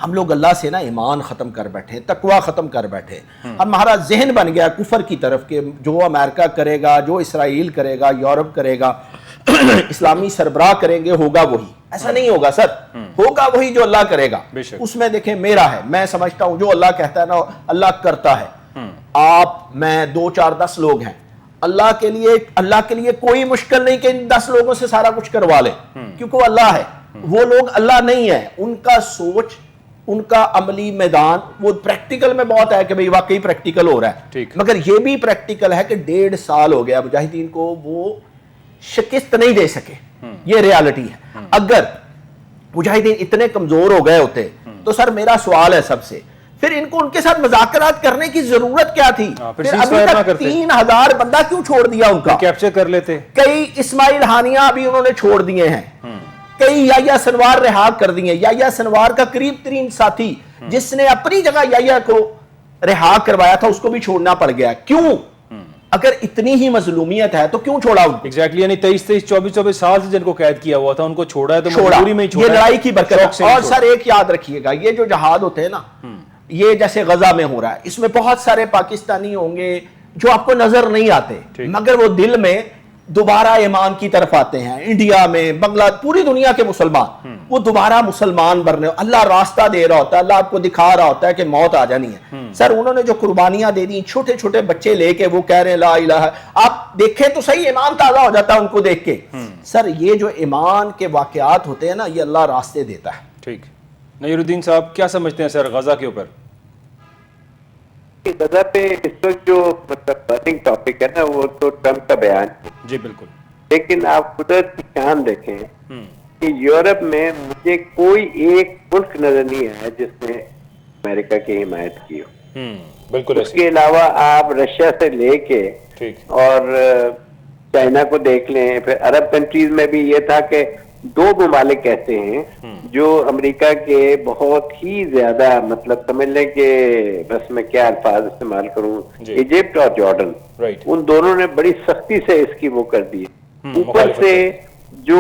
ہم لوگ اللہ سے نا ایمان ختم کر بیٹھے، تقوی ختم کر بیٹھے. ہمارا ذہن بن گیا کفر کی طرف کہ جو امریکہ کرے گا، جو اسرائیل کرے گا، یورپ کرے گا، اسلامی سربراہ کریں گے، ہوگا وہی. ایسا نہیں ہوگا سر، ہوگا وہی جو اللہ کرے گا. اس میں دیکھیں میرا ہے، میں سمجھتا ہوں جو اللہ کہتا ہے نا اللہ کرتا ہے. آپ میں 2 4 10 لوگ ہیں، اللہ کے لیے کوئی مشکل نہیں کہ ان 10 لوگوں سے سارا کچھ کروا لے، کیونکہ وہ اللہ ہے. وہ لوگ اللہ نہیں ہے، ان کا سوچ، ان کا عملی میدان وہ پریکٹیکل میں بہت ہے کہ بھئی واقعی پریکٹیکل ہو رہا ہے. مگر یہ بھی پریکٹیکل ہے کہ 1.5 سال ہو گیا مجاہدین کو وہ شکست نہیں دے سکے. یہ ریالٹی ہے. اگر مجاہدین اتنے کمزور ہو گئے ہوتے تو سر میرا سوال ہے سب سے، پھر ان کو ان کے ساتھ مذاکرات کرنے کی ضرورت کیا تھی؟ پھر ابھی تک 3000 بندہ کیوں چھوڑ دیا ان کا؟ کیپچر کر لیتے. کئی اسماعیل ہانیہ ابھی انہوں نے چھوڑ دیے ہیں، کئی یحییٰ سنوار رہا کر دیے. یحییٰ سنوار کا قریب ترین ساتھی جس نے اپنی جگہ یحییٰ کو رہا کروایا تھا اس کو بھی چھوڑنا پڑ گیا. کیوں؟ اگر اتنی ہی مظلومیت ہے تو کیوں چھوڑا ان کو؟ ایگزیکٹلی، یعنی 23 24 سال سے جن کو قید کیا ہوا تھا ان کو چھوڑا ہے تو مجبوری میں ہی چھوڑا. یہ لڑائی کی برکت. اور سر ایک یاد رکھیے گا، یہ جو جہاد ہوتے ہیں نا، یہ جیسے غزہ میں ہو رہا ہے، اس میں بہت سارے پاکستانی ہوں گے جو آپ کو نظر نہیں آتے، مگر وہ دل میں دوبارہ ایمان کی طرف آتے ہیں. انڈیا میں، بنگلہ، پوری دنیا کے مسلمان وہ دوبارہ مسلمان بننے، اللہ راستہ دے رہا ہوتا ہے، اللہ آپ کو دکھا رہا ہوتا ہے کہ موت آ جانی ہے. سر انہوں نے جو قربانیاں دے دی، چھوٹے چھوٹے بچے لے کے وہ کہہ رہے ہیں لا الہ، آپ دیکھیں تو صحیح ایمان تازہ ہو جاتا ہے ان کو دیکھ کے. سر یہ جو ایمان کے واقعات ہوتے ہیں نا، یہ اللہ راستے دیتا ہے. ٹھیک. نیر الدین صاحب کیا سمجھتے ہیں سر غزہ کے اوپر؟ غزہ پہ اس وقت جو مطلب برننگ ٹاپک ہے نا وہ تو ٹرمپ کا بیان ہے. جی بالکل. لیکن آپ قدرت کی شان دیکھیں کہ یورپ میں مجھے کوئی ایک ملک نظر نہیں آیا جس نے امریکہ کی حمایت کی ہو. بالکل. اس کے علاوہ آپ رشیا سے لے کے اور چائنا کو دیکھ لیں، پھر عرب کنٹریز میں بھی یہ تھا کہ 2 ممالک ایسے ہیں جو امریکہ کے بہت ہی زیادہ مطلب سمجھ لیں کہ بس میں کیا الفاظ استعمال کروں، ایجپٹ اور جارڈن، ان دونوں نے بڑی سختی سے اس کی وہ کر دی. اوپر سے جو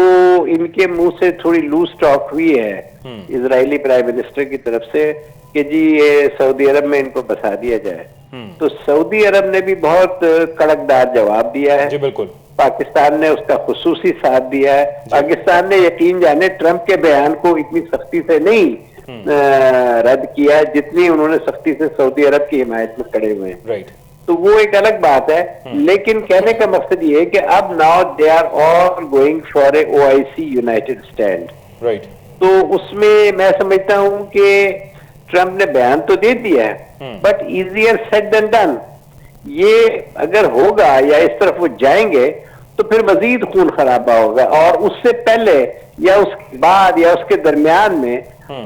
ان کے منہ سے تھوڑی لوز ٹاک ہوئی ہے اسرائیلی پرائم منسٹر کی طرف سے کہ جی یہ سعودی عرب میں ان کو بسا دیا جائے، تو سعودی عرب نے بھی بہت کڑکدار جواب دیا ہے. جی بالکل. پاکستان نے اس کا خصوصی ساتھ دیا ہے. پاکستان نے یقین جانے ٹرمپ کے بیان کو اتنی سختی سے نہیں رد کیا جتنی انہوں نے سختی سے سعودی عرب کی حمایت میں کھڑے ہوئے ہیں. تو وہ ایک الگ بات ہے. لیکن کہنے کا مقصد یہ ہے کہ اب now they are all going for a OIC united stand. تو اس میں میں سمجھتا ہوں کہ ٹرمپ نے بیان تو دے دیا ہے but easier said than done. یہ اگر ہوگا یا اس طرف وہ جائیں گے تو پھر مزید خون خرابہ ہوگا، اور اس سے پہلے یا اس کے بعد یا اس کے درمیان میں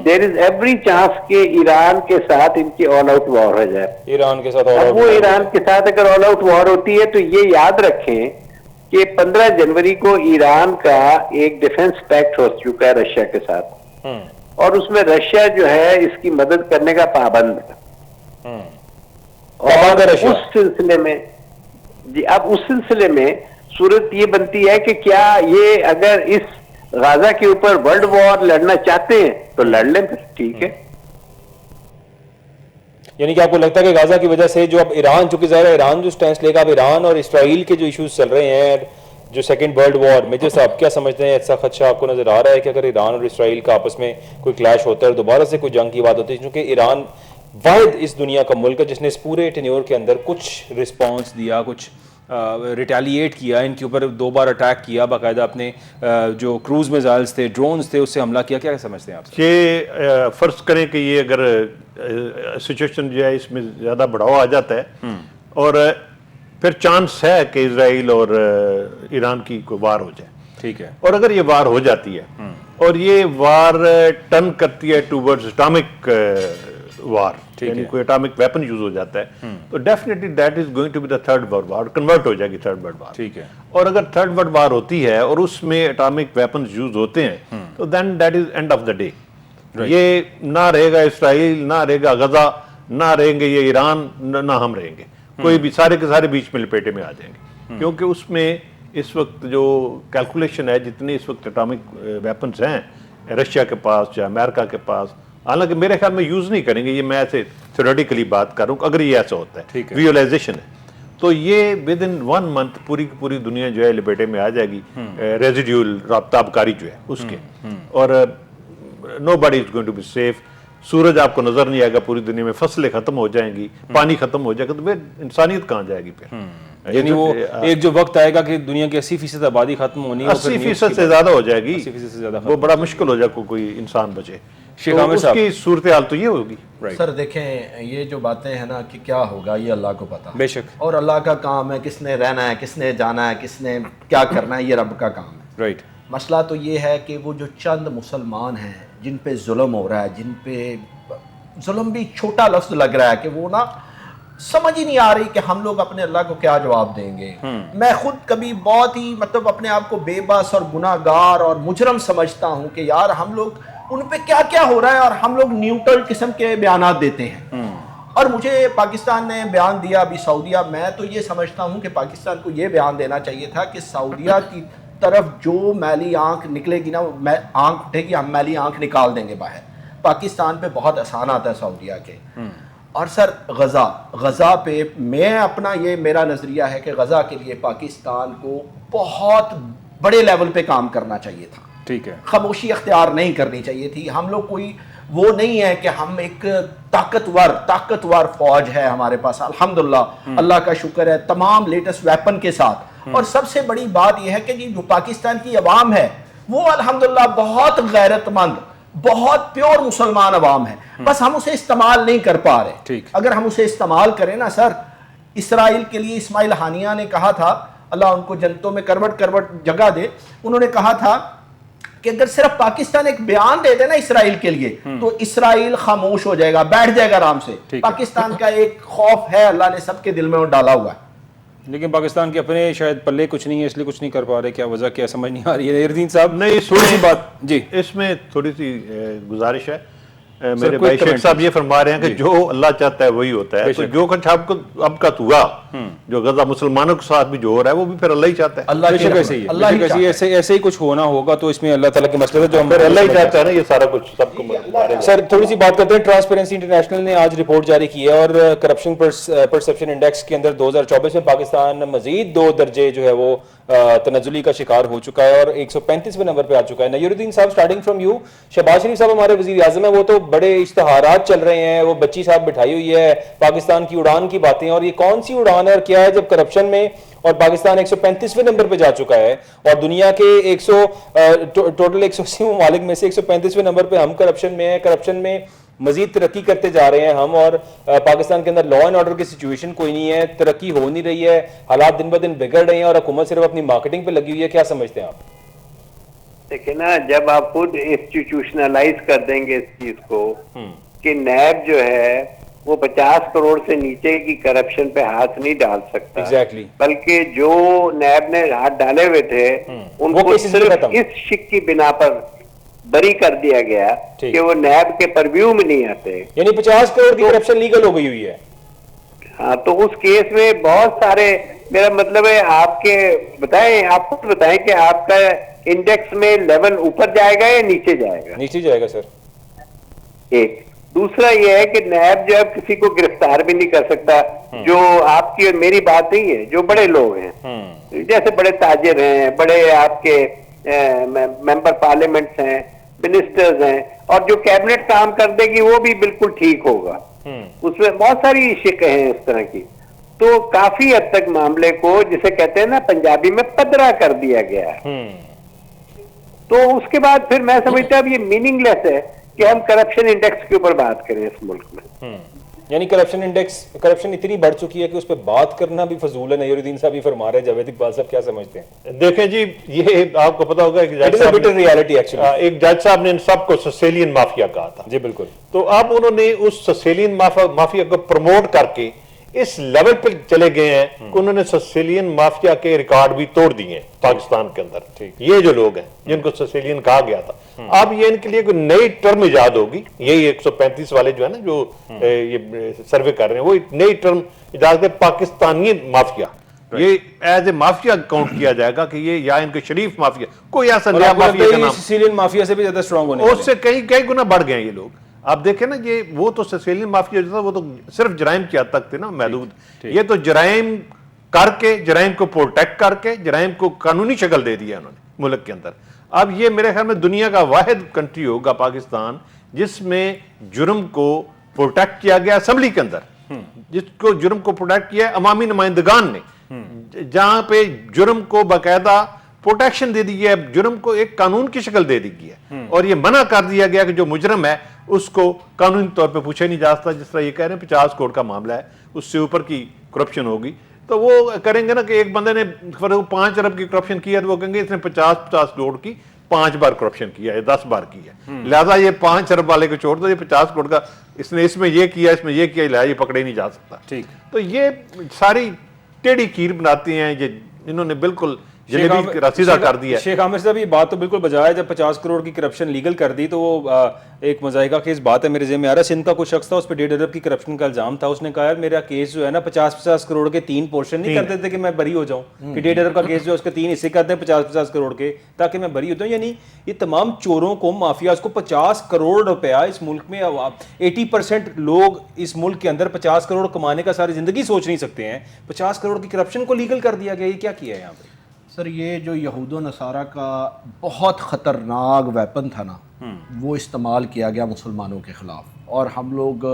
دیر از ایوری چانس کہ ایران کے ساتھ ان کی آل آؤٹ وار ہو جائے. ایران کے ساتھ وہ ایران کے ساتھ اگر آل آؤٹ وار ہوتی ہے تو یہ یاد رکھیں کہ 15 جنوری کو ایران کا ایک ڈیفنس پیکٹ ہو چکا ہے رشیا کے ساتھ، اور اس میں رشیا جو ہے اس کی مدد کرنے کا پابند ہے. اور اس سلسلے میں اب اس سلسلے میں صورت یہ بنتی ہے کہ کیا یہ اگر اس غزہ کے اوپر ورلڈ وار لڑنا چاہتے ہیں تو لڑ لیں، پھر ٹھیک ہے. یعنی کہ آپ کو لگتا ہے کہ غزہ کی وجہ سے جو اب ایران، چونکہ ظاہر ہے ایران جو سٹینس لے گا، اب ایران اور اسرائیل کے جو ایشوز چل رہے ہیں جو سیکنڈ ورلڈ وار، میجر صاحب کیا سمجھتے ہیں؟ ایسا خدشہ آپ کو نظر آ رہا ہے کہ اگر ایران اور اسرائیل کا آپس میں کوئی کلیش ہوتا ہے، دوبارہ سے کوئی جنگ کی بات ہوتی ہے، کیونکہ ایران واحد اس دنیا کا ملک ہے جس نے اس پورے ٹینیور کے اندر کچھ رسپانس دیا، کچھ ریٹیلیٹ کیا, ان کے اوپر 2 بار اٹیک کیا, باقاعدہ اپنے جو کروز میزائلز تھے, ڈرونز تھے, اس سے حملہ کیا, کیا سمجھتے ہیں آپ؟ یہ فرض کریں کہ یہ اگر سچویشن جو ہے اس میں زیادہ بڑھاؤ آ جاتا ہے اور پھر چانس ہے کہ اسرائیل اور ایران کی کوئی وار ہو جائے, ٹھیک ہے, اور اگر یہ وار ہو جاتی ہے اور یہ وار ٹرن کرتی ہے ٹوورڈز اٹامک وار, یعنی کوئی اٹامک ویپن یوز ہو جاتا ہے, تو definitely that is going to be the third world war, convert ہو جائے گی تھرڈ ورلڈ وار. ٹھیک ہے, اور اگر تھرڈ ورلڈ وار ہوتی ہے اور اس میں اٹامک ویپنز یوز ہوتے ہیں تو then that is end of the day. یہ نہ رہے گا اسرائیل, نہ رہے گا غزہ, نہ رہیں گے یہ ایران, نہ ہم رہیں گے, کوئی بھی, سارے کے سارے بیچ میں لپیٹے میں آ جائیں گے, کیونکہ اس میں اس وقت جو کیلکولیشن ہے, جتنے اس وقت اٹامک ویپنز ہیں رشیا کے پاس یا امریکہ کے پاس, حالانکہ میرے خیال میں یوز نہیں کریں گے, یہ میں ایسے تھیوریٹیکلی بات کر رہا ہوں, اگر یہ ایسا ہوتا ہے, ویژوائزیشن ہے, تو یہ ود ان 1 month پوری کی پوری دنیا جو ہے لپیٹے میں آ جائے گی, ریزیڈیول رابطہ ابکاری جو ہے اس کے, اور no body is going to be safe. سورج آپ کو نظر نہیں آئے گا پوری دنیا میں, فصلیں ختم ہو جائیں گی, پانی ختم ہو جائے گا, تو پھر انسانیت کہاں جائے گی پھر؟ یعنی وہ ایک جو وقت آئے گا کہ دنیا کی 80% آبادی ختم ہونی ہے, 80% سے زیادہ ہو جائے گی, 80% سے زیادہ, وہ بڑا مشکل ہو جائے کوئی انسان بچے. شیخ عامر اس صاحب کی صورتحال تو یہ ہوگی. سر دیکھیں, یہ جو باتیں ہیں نا کہ کیا ہوگا یہ اللہ کو پتا, بے شک, اور اللہ کا کام ہے, کس نے رہنا ہے, کس نے جانا ہے, کس نے کیا کرنا ہے, یہ رب کا کام ہے. رائٹ. مسئلہ تو یہ ہے کہ وہ جو چند مسلمان ہیں جن پہ ظلم ہو رہا ہے, جن پہ ظلم بھی چھوٹا لفظ لگ رہا ہے, کہ وہ نا سمجھ ہی نہیں آ رہی کہ ہم لوگ اپنے اللہ کو کیا جواب دیں گے. میں خود کبھی بہت ہی مطلب اپنے آپ کو بے بس اور گناہ گار اور مجرم سمجھتا ہوں کہ یار ہم لوگ ان پہ کیا کیا ہو رہا ہے, اور ہم لوگ نیوٹرل قسم کے بیانات دیتے ہیں. اور مجھے پاکستان نے بیان دیا ابھی سعودیہ, میں تو یہ سمجھتا ہوں کہ پاکستان کو یہ بیان دینا چاہیے تھا کہ سعودیہ کی طرف جو میلی آنکھ نکلے گی نا, آنکھ اٹھے گی, ہم میلی آنکھ نکال دیں گے باہر. پاکستان پہ بہت احسان آتا ہے سعودیہ کے. اور سر غزہ پہ میں اپنا, یہ میرا نظریہ ہے کہ غزہ کے لیے پاکستان کو بہت بڑے لیول پہ کام کرنا چاہیے تھا. ٹھیک ہے, خاموشی اختیار نہیں کرنی چاہیے تھی. ہم لوگ کوئی وہ نہیں ہے کہ ہم ایک طاقتور فوج ہے ہمارے پاس, الحمدللہ, اللہ کا شکر ہے, تمام لیٹسٹ ویپن کے ساتھ. اور سب سے بڑی بات یہ ہے کہ جو پاکستان کی عوام ہے وہ الحمدللہ بہت غیرت مند, بہت پیور مسلمان عوام ہے, بس ہم اسے استعمال نہیں کر پا رہے. اگر ہم اسے استعمال کریں نا سر, اسرائیل کے لیے اسماعیل ہانیہ نے کہا تھا, اللہ ان کو جنتوں میں کروٹ جگہ دے, انہوں نے کہا تھا کہ اگر صرف پاکستان ایک بیان دے دے نا اسرائیل کے لیے تو اسرائیل خاموش ہو جائے گا, بیٹھ جائے گا آرام سے. پاکستان کا ایک خوف ہے, اللہ نے سب کے دل میں ڈالا ہوا ہے, لیکن پاکستان کے اپنے شاید پلے کچھ نہیں ہے, اس لیے کچھ نہیں کر پا رہے. کیا وجہ, کیا سمجھ نہیں آ رہی ہے اردین صاحب؟ نہیں, تھوڑی سی بات جی, اس میں تھوڑی سی گزارش ہے. میرے بھائی شیخ صاحب یہ فرما رہے ہیں کہ جو اللہ چاہتا ہے وہی ہوتا ہے, تو جو کچھ آپ کو اب کا ہوا, جو غزہ مسلمانوں کے ساتھ بھی جو ہو رہا ہے وہ بھی پھر اللہ ہی چاہتا ہے. اللہ ایسے ہی کچھ ہونا ہوگا, تو اس میں اللہ تعالیٰ کے مسئلے جو پھر اللہ ہی چاہتا ہے نا یہ سارا کچھ سب کو. سر تھوڑی سی بات کرتے ہیں. ٹرانسپیرنسی انٹرنیشنل نے آج رپورٹ جاری کی ہے, اور کرپشن پرسپشن انڈیکس کے اندر 2024 میں پاکستان مزید 2 درجے جو ہے وہ تنزلی کا شکار ہو چکا ہے, اور 135ویں نمبر پہ آ چکا ہے. نیرالدین صاحب, اسٹارٹنگ فرام یو, شہباز شریف صاحب ہمارے وزیر اعظم ہیں, وہ تو بڑے اشتہارات چل رہے ہیں, وہ بچی صاحب بٹھائی ہوئی ہے, پاکستان کی اڑان کی باتیں, اور یہ کون سی اڑان ہے اور کیا ہے جب کرپشن میں, اور پاکستان 135ویں نمبر پہ جا چکا ہے, اور دنیا کے ٹوٹل 180 ممالک میں سے 135ویں نمبر پہ ہم کرپشن میں ہیں. کرپشن میں مزید ترقی کرتے جا رہے ہیں ہم, اور پاکستان کے اندر لا اینڈ آرڈر کی سچویشن کوئی نہیں ہے, ترقی ہو نہیں رہی ہے, حالات دن بدن بگڑ رہے ہیں, اور حکومت صرف اپنی مارکیٹنگ پہ لگی ہوئی ہے. کیا سمجھتے ہیں آپ؟ دیکھیں نا, جب آپ خود انسٹیٹیوشنلائز کر دیں گے اس چیز کو کہ نیب جو ہے وہ 50 کروڑ سے نیچے کی کرپشن پہ ہاتھ نہیں ڈال سکتا, بلکہ جو نیب نے ہاتھ ڈالے ہوئے تھے ان کو صرف اس شک کی بنا پر بری کر دیا گیا کہ وہ نیب کے پرویو میں نہیں آتے, یعنی 50 کروڑ کی کرپشن لیگل ہو گئی ہوئی ہے. ہاں, تو اس کیس میں بہت سارے, میرا مطلب ہے آپ کے بتائیں, آپ خود بتائیں کہ آپ کا انڈیکس میں لیول اوپر جائے گا یا نیچے جائے گا؟ نیچے جائے گا سر. ایک دوسرا یہ ہے کہ نیب جو ہے کسی کو گرفتار بھی نہیں کر سکتا, جو آپ کی اور میری بات نہیں ہے, جو بڑے لوگ ہیں, جیسے بڑے تاجر ہیں, بڑے آپ کے ممبر پارلیمنٹس ہیں, منسٹرز ہیں, اور جو کیبنٹ کام کر دے گی وہ بھی بالکل ٹھیک ہوگا. اس میں بہت ساری شکیں ہیں اس طرح کی. تو کافی حد تک معاملے کو جسے کہتے ہیں نا پنجابی میں پدرا کر دیا گیا ہے. تو اس کے بعد پھر میں سمجھتا ہوں اب یہ میننگ لیس ہے کہ ہم کرپشن انڈیکس کے اوپر بات کریں اس ملک میں. یعنی کرپشن اتنی بڑھ چکی ہے کہ اس پہ بات کرنا بھی فضول ہے. نیور الدین صاحب یہ فرما رہے ہیں, جاوید اقبال صاحب کیا سمجھتے ہیں؟ دیکھیں جی, یہ آپ کو پتا ہوگا ایک جج صاحب نے ان سب کو سسیلین مافیا کہا تھا. جی بالکل. تو اب انہوں نے اس سسیلین مافیا کو پروموٹ کر کے اس لیول پہ چلے گئے ہیں کہ انہوں نے سسیلین مافیا کے ریکارڈ بھی توڑ دیے ہیں پاکستان کے اندر. یہ جو لوگ ہیں جن کو سسیلین کہا گیا تھا, اب یہ ان کے لیے کوئی نئی ٹرم ایجاد ہوگی. یہی 135 والے جو ہے نا جو یہ سروے کر رہے ہیں, وہ نئی ٹرم ایجاد کر پاکستانی مافیا, یہ ایز اے مافیا کاؤنٹ کیا جائے گا کہ یہ یا ان کے شریف مافیا, کوئی ایسا نیا مافیا کا نام, سسیلین مافیا سے بھی زیادہ اسٹرانگ ہونے اس سے کئی گنا بڑھ گئے ہیں یہ لوگ. آپ دیکھیں نا, یہ وہ تو سسیلین مافیا جو تھا وہ تو صرف جرائم کی حد تک تھے نا محدود. یہ تو جرائم کر کے, جرائم کو پروٹیکٹ کر کے, جرائم کو قانونی شکل دے دیا انہوں نے ملک کے اندر. اب یہ میرے خیال میں دنیا کا واحد کنٹری ہوگا پاکستان جس میں جرم کو پروٹیکٹ کیا گیا اسمبلی کے اندر, جس کو جرم کو پروٹیکٹ کیا ہے عوامی نمائندگان نے, جہاں پہ جرم کو باقاعدہ پروٹیکشن دے دی ہے, جرم کو ایک قانون کی شکل دے دی ہے, اور یہ منع کر دیا گیا کہ جو مجرم ہے اس کو قانونی طور پہ پوچھا نہیں جا سکتا. جس طرح یہ کہہ رہے ہیں 50 کروڑ کا معاملہ ہے, اس سے اوپر کی کرپشن ہوگی تو وہ کریں گے نا کہ ایک بندے نے 5 ارب کی کرپشن کی ہے تو وہ کہیں گے اس نے 50 کروڑ کی 5 بار کرپشن کیا ہے, 10 بار کی ہے, لہذا یہ 5 ارب والے کو چھوڑ دو, یہ 50 کروڑ کا اس نے اس میں یہ کیا, اس میں یہ کیا, لہذا یہ پکڑے نہیں جا سکتا. ٹھیک. تو یہ ساری ٹیڑھی کھیر بناتی ہیں, یہ انہوں نے بالکل جلیبی رسیدہ کر دیا. شیخ عامر صاحب یہ بات تو بالکل بجائے ہے, جب 50 کروڑ کی کرپشن لیگل کر دی تو وہ ایک مضائقہ خیز بات ہے میرے ذہن میں آ رہا ہے. سندھ کا کوئی شخص تھا, اس پہ 1.5 ارب کی کرپشن کا الزام تھا. اس نے کہا یار میرا کیس جو ہے نا 50 کروڑ کے 3 پورشن نہیں کر دیتے کہ میں بری ہو جاؤں, کہ 1.5 ارب کا کیس جو ہے اس کے 3 حصے کرتے ہیں 50 کروڑ کے تاکہ میں بری ہوتا ہوں. یعنی یہ تمام چوروں کو, مافیاز کو 50 کروڑ روپیہ اس ملک میں 80% لوگ اس ملک کے اندر 50 کروڑ کمانے کا ساری زندگی سوچ نہیں سکتے ہیں, 50 کروڑ کی کرپشن کو لیگل کر دیا گیا. یہ کیا کیا ہے یہاں پہ؟ سر یہ جو یہود و نصارہ کا بہت خطرناک ویپن تھا نا, وہ استعمال کیا گیا مسلمانوں کے خلاف, اور ہم لوگ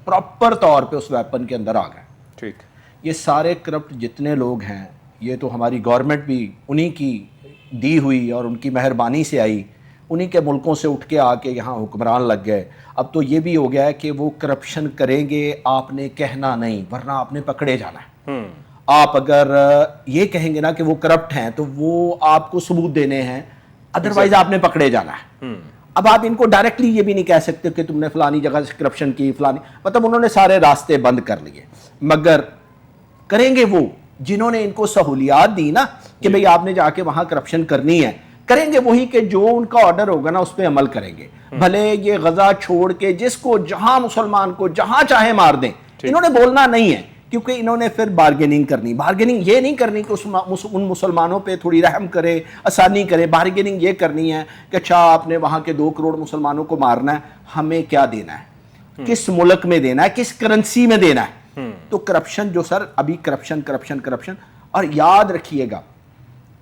پراپر طور پہ اس ویپن کے اندر آ گئے. ٹھیک. یہ سارے کرپٹ جتنے لوگ ہیں, یہ تو ہماری گورنمنٹ بھی انہی کی دی ہوئی اور ان کی مہربانی سے آئی, انہی کے ملکوں سے اٹھ کے آ کے یہاں حکمران لگ گئے. اب تو یہ بھی ہو گیا ہے کہ وہ کرپشن کریں گے, آپ نے کہنا نہیں, ورنہ آپ نے پکڑے جانا ہے. آپ اگر یہ کہیں گے نا کہ وہ کرپٹ ہیں تو وہ آپ کو ثبوت دینے ہیں, ادروائز آپ نے پکڑے جانا ہے. اب آپ ان کو ڈائریکٹلی یہ بھی نہیں کہہ سکتے کہ تم نے فلانی جگہ سے کرپشن کی, فلانی, مطلب انہوں نے سارے راستے بند کر لیے. مگر کریں گے وہ جنہوں نے ان کو سہولیات دی نا کہ بھئی آپ نے جا کے وہاں کرپشن کرنی ہے, کریں گے وہی کہ جو ان کا آرڈر ہوگا نا اس پہ عمل کریں گے. بھلے یہ غزہ چھوڑ کے جس کو جہاں مسلمان کو جہاں چاہے مار دیں, انہوں نے بولنا نہیں ہے, کیونکہ انہوں نے پھر بارگیننگ کرنی. بارگیننگ یہ نہیں کرنی کہ ان مسلمانوں پہ تھوڑی رحم کرے, آسانی کرے. بارگیننگ یہ کرنی ہے کہ اچھا آپ نے وہاں کے 2 کروڑ مسلمانوں کو مارنا ہے, ہمیں کیا دینا ہے, کس ملک میں دینا ہے, کس کرنسی میں دینا ہے. تو کرپشن جو سر ابھی کرپشن. اور یاد رکھیے گا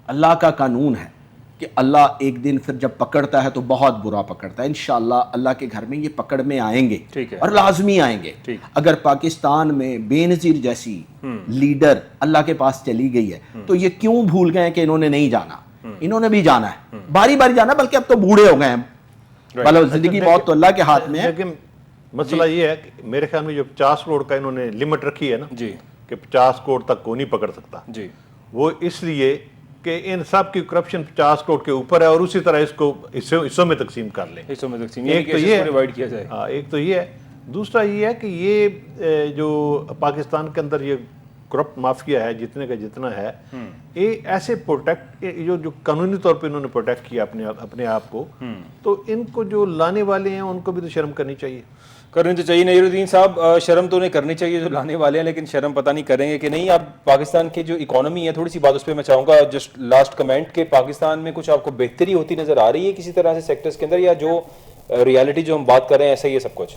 اللہ کا قانون ہے کہ اللہ ایک دن پھر جب پکڑتا ہے تو بہت برا پکڑتا ہے. انشاءاللہ اللہ کے گھر میں یہ پکڑ میں آئیں گے, اور لازمی آئیں گے. اگر پاکستان میں بے نظیر جیسی لیڈر اللہ کے پاس چلی گئی ہے تو یہ کیوں بھول گئے کہ انہوں نے نہیں جانا, انہوں نے بھی جانا ہے, باری باری جانا, بلکہ اب تو بوڑھے ہو گئے ہیں, مطلب زندگی موت تو اللہ کے ہاتھ میں ہے. لیکن مسئلہ یہ ہے کہ میرے خیال میں جو 50 کروڑ کا انہوں نے لمٹ رکھی ہے نا, کہ 50 کروڑ تک کو نہیں پکڑ سکتا, وہ اس لیے کہ ان سب کی کرپشن 50 کروڑ کے اوپر ہے, اور اسی طرح اس کو حصوں میں تقسیم کر لیں. ایک تو یہ ہے. دوسرا یہ ہے کہ یہ جو پاکستان کے اندر یہ کرپٹ مافیا ہے جتنے کا جتنا ہے, یہ ایسے پروٹیکٹ جو قانونی طور پہ انہوں نے پروٹیکٹ کیا اپنے آپ کو, تو ان کو جو لانے والے ہیں ان کو بھی تو شرم کرنی چاہیے. کرنی تو چاہیے. نیور الدین صاحب شرم تو انہیں کرنی چاہیے جو لانے والے ہیں, لیکن شرم پتہ نہیں کریں گے کہ نہیں. اب پاکستان کی جو اکانومی ہے, تھوڑی سی بات اس پہ میں چاہوں گا, جسٹ لاسٹ کمنٹ, کہ پاکستان میں کچھ آپ کو بہتری ہوتی نظر آ رہی ہے کسی طرح سے سیکٹرز کے اندر, یا جو ریالٹی جو ہم بات کر رہے ہیں ایسا ہی ہے سب کچھ؟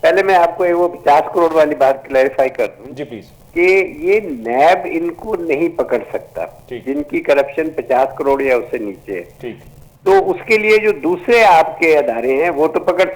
پہلے میں آپ کو وہ 50 کروڑ والی بات کلیریفائی کر دوں. جی پلیز. کہ یہ نیب ان کو نہیں پکڑ سکتا جن کی کرپشن 50 کروڑ یا اس سے نیچے ہے. ٹھیک. تو اس کے لیے جو دوسرے آپ کے ادارے ہیں وہ تو پکڑ